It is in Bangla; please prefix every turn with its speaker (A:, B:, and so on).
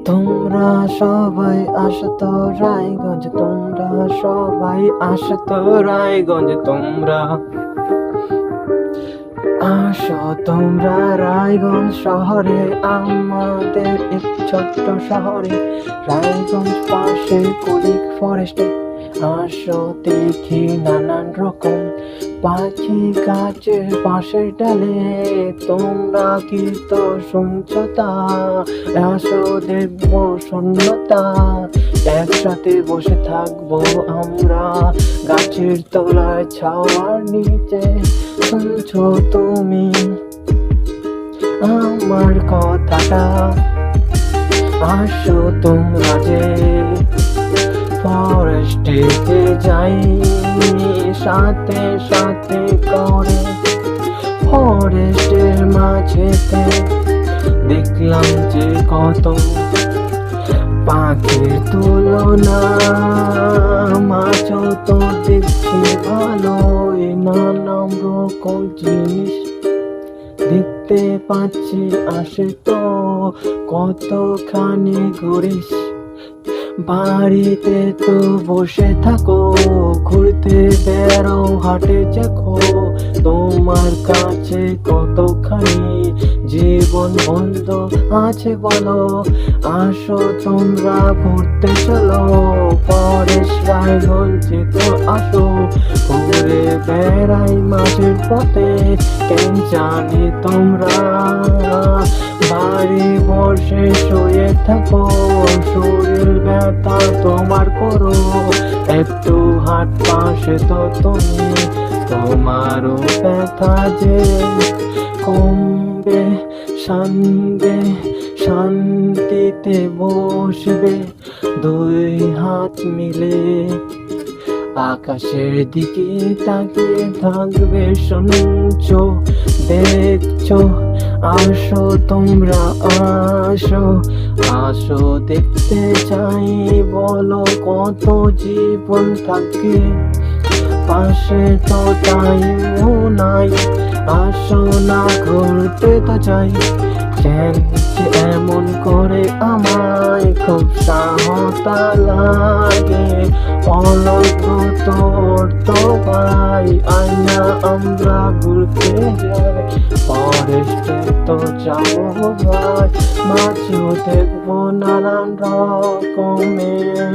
A: তোমরা সবাই আসো তো রায়গঞ্জ, তোমরা সবাই আসো তো রায়গঞ্জ, তোমরা আসো তোমরা রায়গঞ্জ শহরে, আমাদের এক ছোট্ট শহরে। রায়গঞ্জ পাশে কুলিক ফরেস্টে আসো দেখি নানান রকম পাখি গাছের পাশের ডালে। তোমরা কি তো শুনছো তা? আসো দেখবো শূন্যতা, একসাথে বসে থাকবো আমরা গাছের তলায় ছাওয়ার নিচে। শুনছো তুমি আমার কথাটা? আসো তোমরা যে ফরেস্টে যাই সাথে সাথে করে। ফরেস্টের মাঝেতে দেখলাম যে কত পাখির তুলনা, মাছও তো দেখছি ভালোই, নানান রকম জিনিস দেখতে পাচ্ছি। আসে তো কতখানি ঘুরিস, বাড়িতে তো বসে থাকো, ঘুরতে বেরো হাটে দেখো। তোমার কাছে কতখানি জীবন বন্ধ আছে বলো? আসো তোমরা ঘুরতে চলো ফরেস্ট রায়গঞ্জে তো আসো। ঘুরে বেড়াই মাঝের পথে, কেন জানি তোমরা বাড়ি বসে শুয়ে থাকো। শরীর ব্যথা তোমার করো, একটু হাত পাশে তো তুমি, তোমারও ব্যথা যে কমবে। শান্তিতে বসবে দুই হাত মিলে, আকাশের দিকে তাকিয়ে থাকবে। শুনছো দেখছো, আসো তোমরা আসো, আসো দেখতে চাই। বলো কত জীবন থাকে পাশে তো টাইমও নাই। আসো না ঘুরতে তো চাই, কেন যে এমন করে আমায় খুব সাহতা লাগে। অলগ তোর তো ভাই আয়না আমরা ঘুরতে যাই, ফরেস্টে তো যাবো ভাই, মাঝেও দেখবো নানান রকমের।